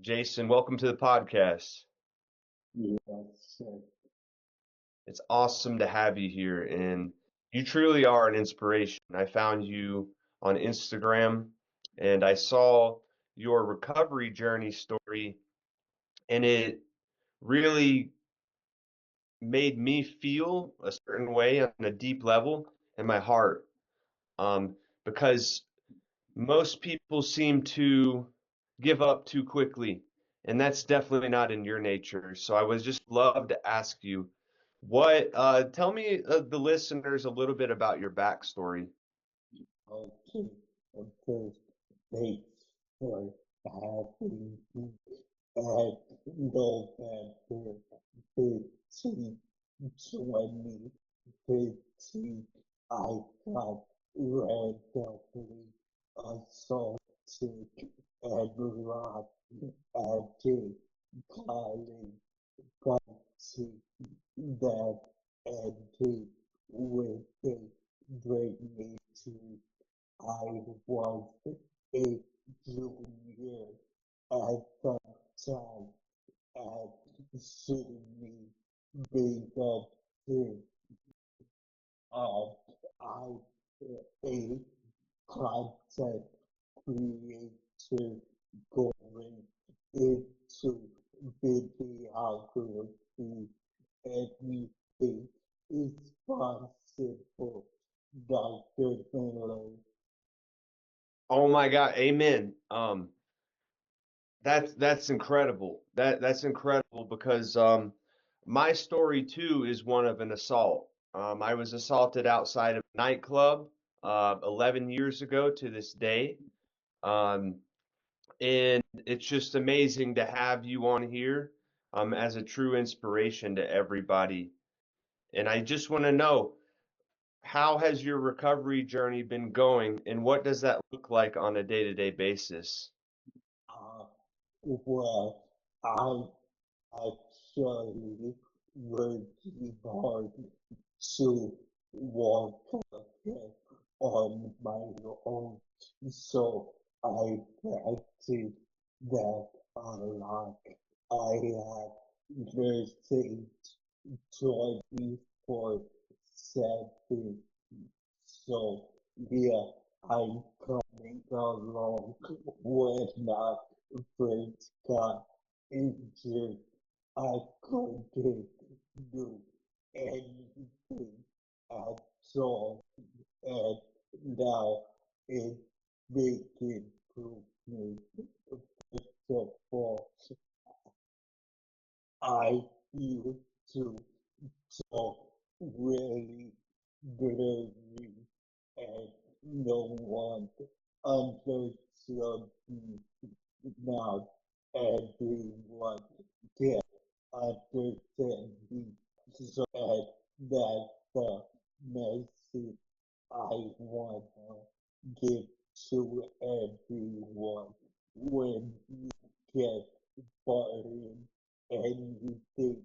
Jason, welcome to the podcast. Yes, sir. It's awesome to have you here, and you truly are an inspiration. I found you on Instagram, and I saw your recovery journey story, and it really made me feel a certain way on a deep level in my heart. Because most people seem to give up too quickly, and that's definitely not in your nature. So I would just love to ask you, tell me, the listeners, a little bit about your backstory. Okay. First, thanks for having me at November 15, 2015. I got randomly assaulted and robbed at a college party that ended with a bring to I was a junior at the time at SUNY Binghamton. Um, I a content creator going into videography. Anything is possible, Dr. Miller. Oh my God, amen. That's incredible. That's incredible because my story too is one of an assault. I was assaulted outside of a nightclub 11 years ago to this day. Um, and it's just amazing to have you on here as a true inspiration to everybody. And I just want to know, how has your recovery journey been going, and what does that look like on a day-to-day basis? Uh, well, I actually working hard to walk ahead on my own. So I practice that a lot. I have nursing 24/7. So yeah, I'm coming along when I first got injured. I couldn't do anything at all, and now it's making improvement. First of all, I used to talk really blurry and no one understood me. Now everyone can understand me. So that's the message I want to give to everyone. When you get fired and you think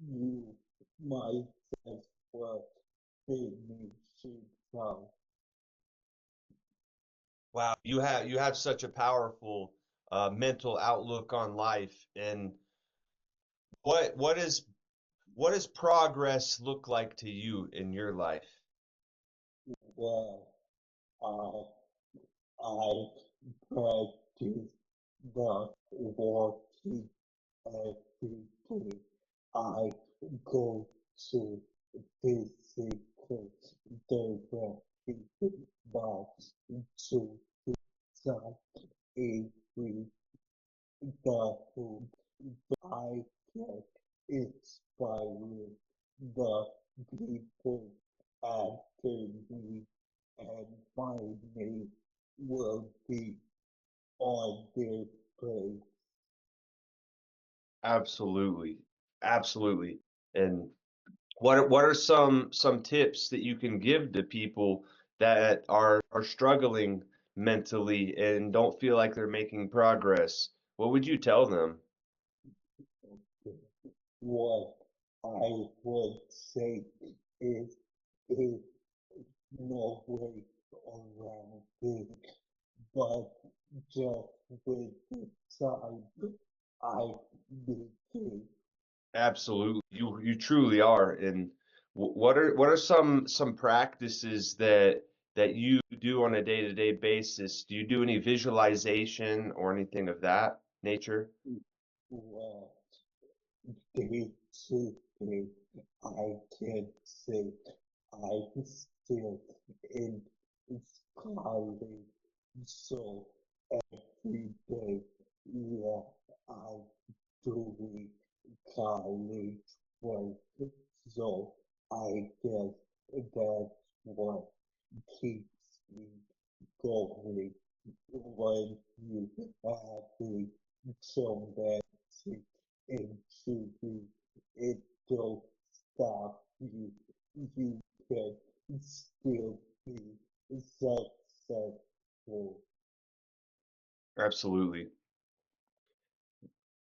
you might as well finish it out. Wow, you have such a powerful mental outlook on life. And what does progress look like to you in your life? Well, uh, I practice the walking every day. I go to physical therapy box to start every the food I get inspiring the people after me, and my name will be on their plate. Absolutely. Absolutely. And what are some tips that you can give to people that are struggling mentally and don't feel like they're making progress? What would you tell them? What I would say is is no way around it, but just with the time Absolutely. You truly are. And what are some practices that you do on a day-to-day basis? Do you do any visualization or anything of that nature? Well, basically, I can say I'm still in college, so every day, yeah, I'm doing college work, so I guess that's what keeps me going when you have so many injuries. It don't stop you. You can still be successful. Absolutely.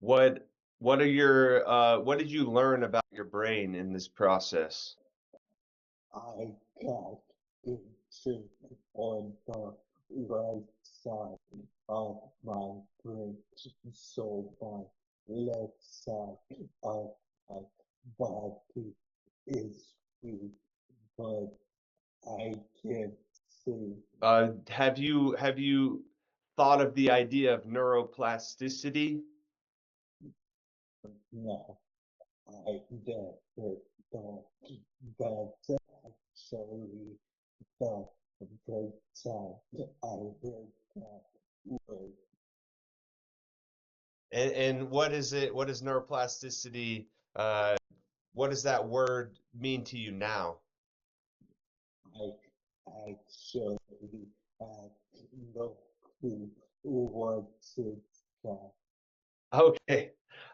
What what did you learn about your brain in this process? I got injured on the right side of my brain, so my left side of my body is weak, but I can see Have you thought of the idea of neuroplasticity? now. I never thought that's actually the first time I heard that word. And what is it? What is neuroplasticity? Uh, what does that word mean to you now? I actually have no clue what it's that. Okay,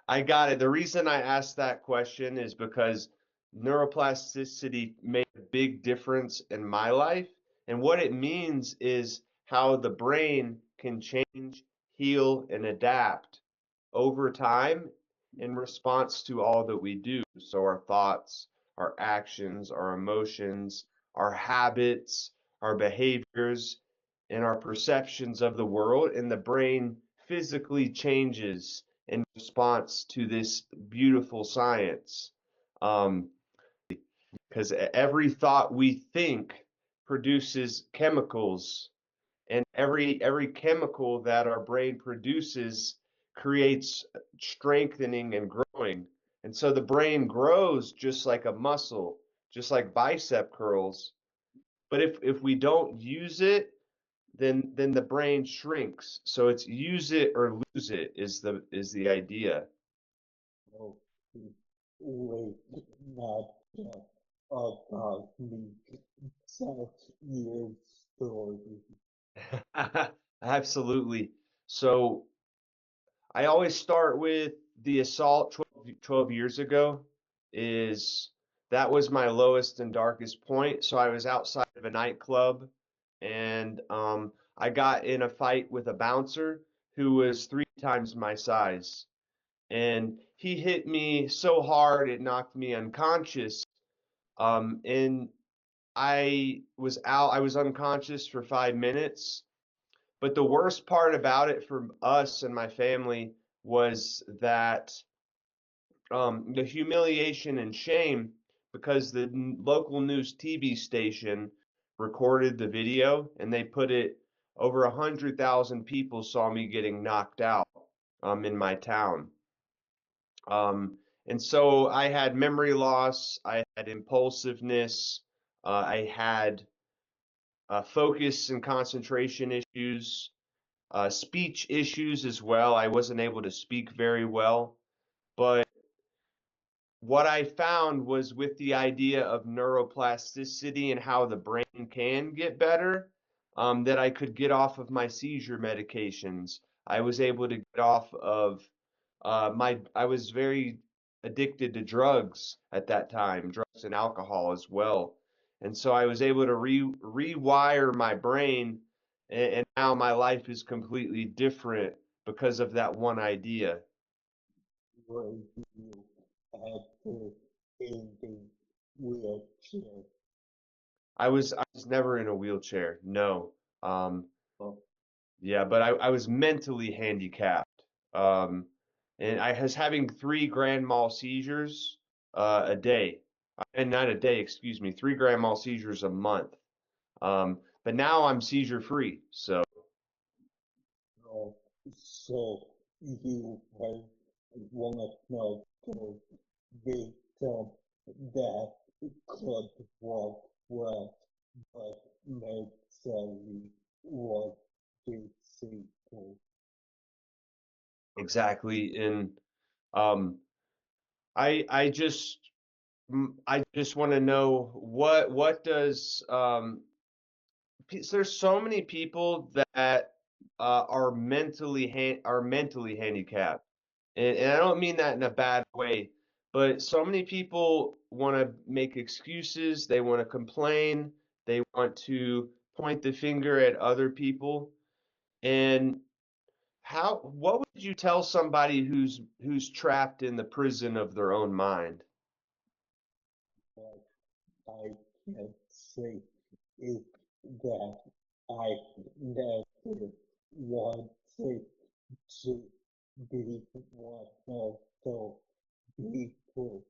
I got it. The reason I asked that question is because neuroplasticity made a big difference in my life. And what it means is how the brain can change, heal, and adapt over time in response to all that we do. So our thoughts, our actions, our emotions, our habits, our behaviors, and our perceptions of the world, and the brain physically changes in response to this beautiful science. Um, because every thought we think produces chemicals, and every chemical that our brain produces creates strengthening and growing. And so the brain grows just like a muscle, just like bicep curls. But if we don't use it, then the brain shrinks. So it's use it or lose it is the idea. No, wait, not just about me. Such your story. Absolutely. So I always start with the assault 12 years ago is that was my lowest and darkest point. So I was outside of a nightclub and I got in a fight with a bouncer who was 3 times my size. And he hit me so hard it knocked me unconscious. And I was unconscious for 5 minutes. But the worst part about it for us and my family was that the humiliation and shame because the local news TV station recorded the video and they put it over 100,000 people saw me getting knocked out in my town. Um, and so I had memory loss, I had impulsiveness, I had focus and concentration issues, speech issues as well. I wasn't able to speak very well. But what I found was with the idea of neuroplasticity and how the brain can get better, that I could get off of my seizure medications. I was able to get off of I was very addicted to drugs at that time, drugs and alcohol as well. And so I was able to rewire my brain, and now my life is completely different because of that one idea. Were you ever in the wheelchair? I was never in a wheelchair. No. Um, Oh, yeah, but I was mentally handicapped. Um, and I was having 3 grand mal seizures a day, and not a day, excuse me, 3 grand mal seizures a month. But now I'm seizure free. So Oh, so you are one of the victims that could walk well, but mentally was disabled. exactly, and um, I just want to know what does there's so many people that are mentally handicapped, and I don't mean that in a bad way, but so many people want to make excuses, they want to complain, they want to point the finger at other people, and what would you tell somebody who's trapped in the prison of their own mind? But I can say is that I never wanted to be one of those people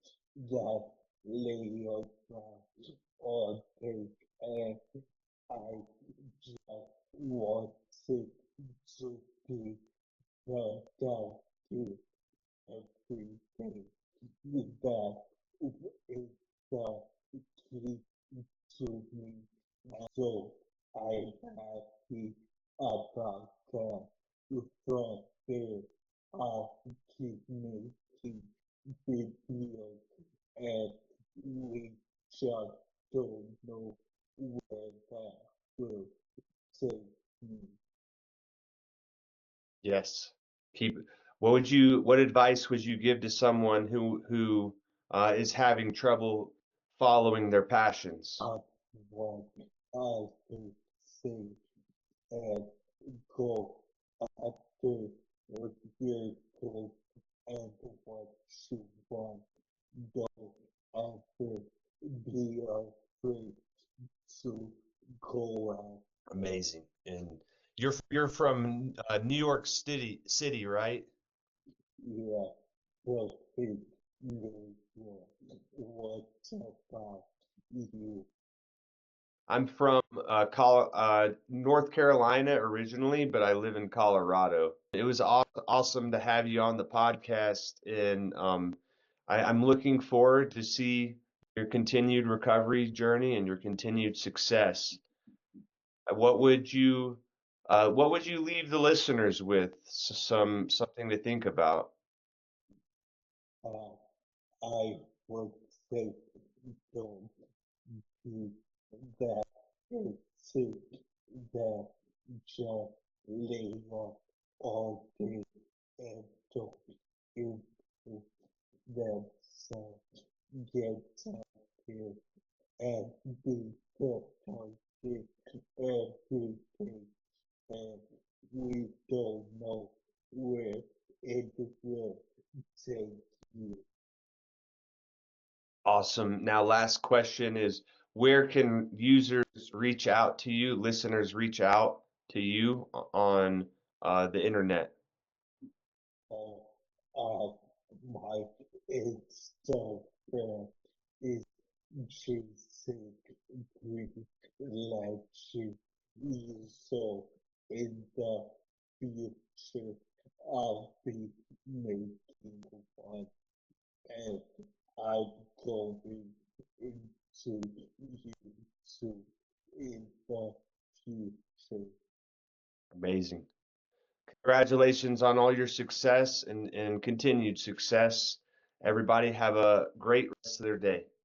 that lay around all day, and I just wanted to be productive every day. That is the key to me. So I happy about that. From there, I'll keep making videos, and we just don't know where that will take me. Yes. Keep what advice would you give to someone who is having trouble following their passions? I want I to say and go after what you're told and what you want. Don't ever be afraid to go out. Amazing. And you're from New York City, right? Yeah, well, hey, no, what about you? I'm from North Carolina originally, but I live in Colorado. It was awesome to have you on the podcast, and I'm looking forward to see your continued recovery journey and your continued success. What would you leave the listeners with? Something to think about. Uh, I would say don't be that person that just lay off all day and don't improve themselves. Get out here and be productive every day. And we don't know where it will take you. Awesome. Now, last question is, where can users reach out to you, listeners reach out to you on the internet? Uh, uh, my Instagram is Jason Greek Legend. So in the future, I'll be making one, and I'm going into YouTube in the future. Amazing. Congratulations on all your success and continued success. Everybody have a great rest of their day.